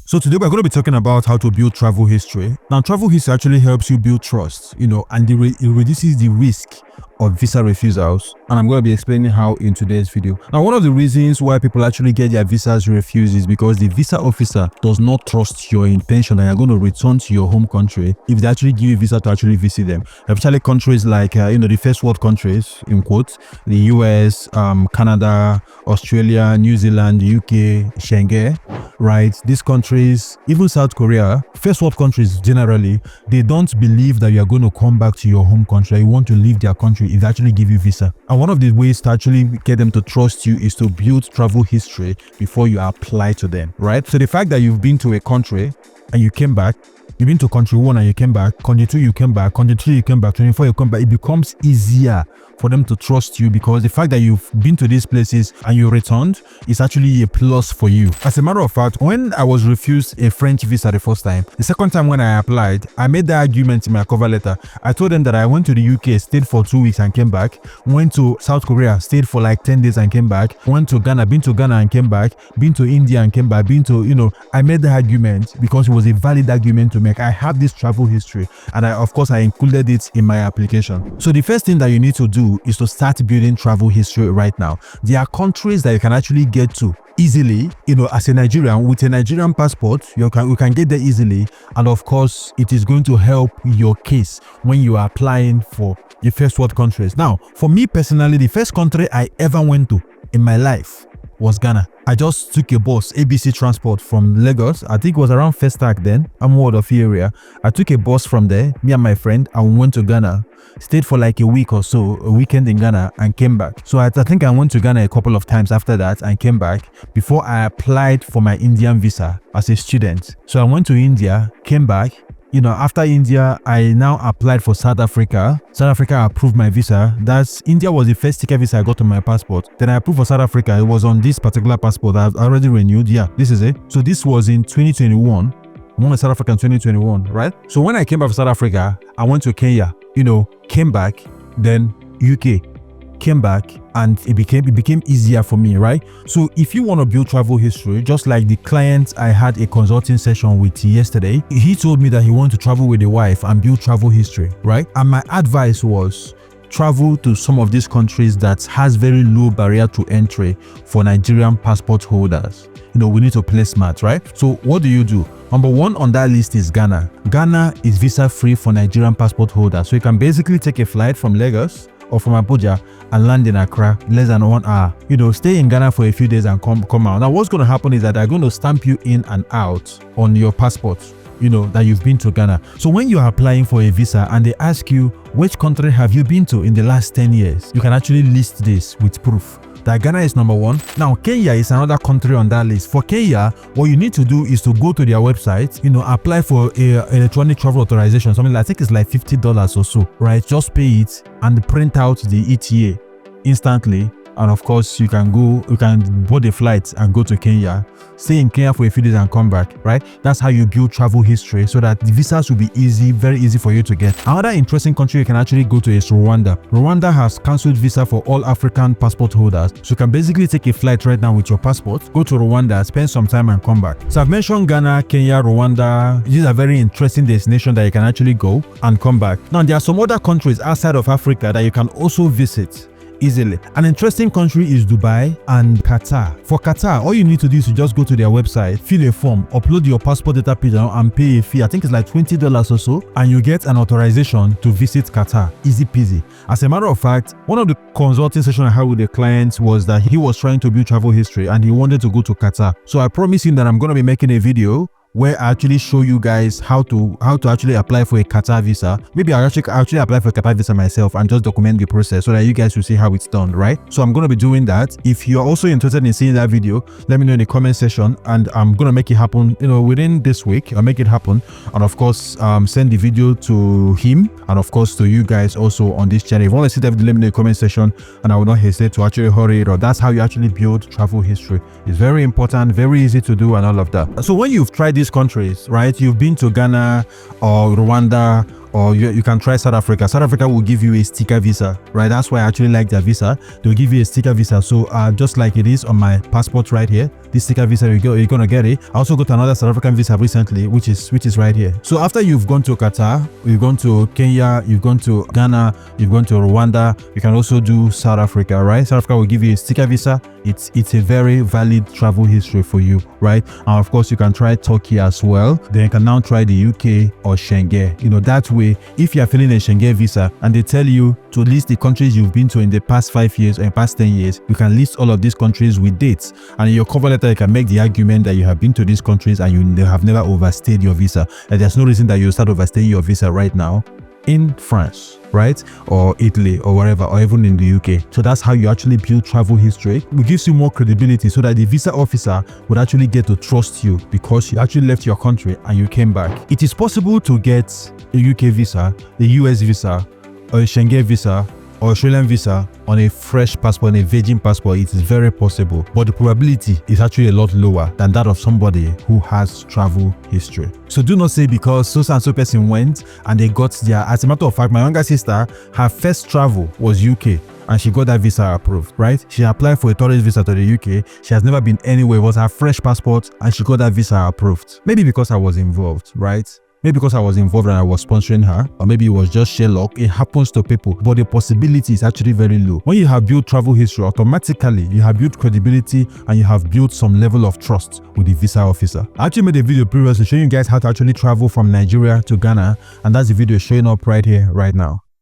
So today we're going to be talking about how to build travel history. Now, travel history actually helps you build trust, and it reduces the risk of visa refusals. And I'm going to be explaining how in today's video. Now, one of the reasons why people actually get their visas refused is because the visa officer does not trust your intention that you're going to return to your home country if they actually give you a visa to actually visit them. Especially countries like, the first world countries, in quotes, the US, Canada, Australia, New Zealand, the UK, Schengen, right? These countries, even South Korea, first world countries generally, they don't believe that you are going to come back to your home country. You want to leave their country if they actually give you visa. And one of the ways to actually get them to trust you is to build travel history before you apply to them, right? So the fact that you've been to a country and you came back, you've been to country 1 and you came back, country 2 you came back, country 3 you came back, 24 you come back, it becomes easier for them to trust you because the fact that you've been to these places and you returned is actually a plus for you. As a matter of fact, when I was refused a French visa the first time, the second time when I applied, I made the argument in my cover letter. I told them that I went to the UK, stayed for 2 weeks and came back, went to South Korea, stayed for like 10 days and came back, went to Ghana, been to Ghana and came back, been to India and came back, I made the argument because it was a valid argument to make. I have this travel history and of course I included it in my application. So the first thing that you need to do is to start building travel history right now. There are countries that you can actually get to easily, as a Nigerian with a Nigerian passport, you can get there easily, and of course it is going to help your case when you are applying for the first world countries. Now, for me personally, the first country I ever went to in my life was Ghana. I just took a bus, ABC Transport from Lagos. I think it was around Festac then. I'm word of area. I took a bus from there, me and my friend, and we went to Ghana. Stayed for like a week or so, a weekend in Ghana, and came back. So I think I went to Ghana a couple of times after that and came back before I applied for my Indian visa as a student. So I went to India, came back. After India, I now applied for South Africa. South Africa approved my visa. India was the first ticket visa I got on my passport. Then I approved for South Africa. It was on this particular passport. I've already renewed. Yeah, this is it. So this was in 2021. I went to South Africa in 2021, right? So when I came back from South Africa, I went to Kenya, came back, then UK, came back, and it became easier for me, right? So if you want to build travel history, just like the client I had a consulting session with yesterday, he told me that he wanted to travel with a wife and build travel history, right? And my advice was travel to some of these countries that has very low barrier to entry for Nigerian passport holders. We need to play smart, right? So what do you do? Number 1 on that list is Ghana. Ghana is visa free for Nigerian passport holders. So you can basically take a flight from Lagos or from Abuja and land in Accra less than 1 hour. Stay in Ghana for a few days and come out. Now what's going to happen is that they're going to stamp you in and out on your passport, that you've been to Ghana. So when you're applying for a visa and they ask you which country have you been to in the last 10 years, you can actually list this with proof that Ghana is number 1. Now, Kenya is another country on that list. For Kenya, what you need to do is to go to their website, apply for a electronic travel authorization, something like, I think it's like $50 or so, right? Just pay it and print out the ETA instantly. And of course, you can board a flight and go to Kenya, stay in Kenya for a few days and come back, right? That's how you build travel history so that the visas will be easy, very easy for you to get. Another interesting country you can actually go to is Rwanda. Rwanda has cancelled visa for all African passport holders. So you can basically take a flight right now with your passport, go to Rwanda, spend some time and come back. So I've mentioned Ghana, Kenya, Rwanda. These are very interesting destinations that you can actually go and come back. Now, there are some other countries outside of Africa that you can also visit easily. An interesting country is Dubai and Qatar. For Qatar, all you need to do is to just go to their website, fill a form, upload your passport data page and pay a fee. I think it's like $20 or so, and you get an authorization to visit Qatar. Easy peasy. As a matter of fact, one of the consulting sessions I had with the client was that he was trying to build travel history and he wanted to go to Qatar. So I promised him that I'm going to be making a video where I actually show you guys how to actually apply for a Qatar visa. Maybe I'll actually apply for a Qatar visa myself and just document the process so that you guys will see how it's done, right? So I'm going to be doing that. If you're also interested in seeing that video, let me know in the comment section and I'm going to make it happen, within this week. I'll make it happen. And of course, send the video to him and of course to you guys also on this channel. If you want to see that video, let me know in the comment section and I will not hesitate to actually hurry it up. That's how you actually build travel history. It's very important, very easy to do and all of that. So when you've tried these countries, right? You've been to Ghana or Rwanda or you can try South Africa. South Africa will give you a sticker visa, right? That's why I actually like their visa. They'll give you a sticker visa. So just like it is on my passport right here, this sticker visa, you're gonna get it. I also got another South African visa recently, which is right here. So after you've gone to Qatar, you've gone to Kenya, you've gone to Ghana, you've gone to Rwanda, you can also do South Africa, right? South Africa will give you a sticker visa. It's a very valid travel history for you, right? And of course, you can try Turkey as well. Then you can now try the UK or Schengen. That way, if you're filling a Schengen visa and they tell you to list the countries you've been to in the past 5 years or in past 10 years, you can list all of these countries with dates. And in your cover letter, you can make the argument that you have been to these countries and you have never overstayed your visa. And there's no reason that you start overstaying your visa right now in France, right, or Italy or wherever, or even in the UK. So that's how you actually build travel history. It gives you more credibility so that the visa officer would actually get to trust you because you actually left your country and you came back. It is possible to get a UK visa, a US visa, or a Schengen visa, or Australian visa on a fresh passport, on a virgin passport. It is very possible, but the probability is actually a lot lower than that of somebody who has travel history. So do not say because so and so person went and they got their, as a matter of fact, my younger sister, her first travel was UK and she got that visa approved, right? She applied for a tourist visa to the UK. She has never been anywhere. It was her fresh passport and she got that visa approved. Maybe because I was involved, right? Maybe because I was involved and I was sponsoring her, or maybe it was just sheer luck. It happens to people, but the possibility is actually very low. When you have built travel history, automatically you have built credibility and you have built some level of trust with the visa officer. I actually made a video previously showing you guys how to actually travel from Nigeria to Ghana, and that's the video showing up right here, right now.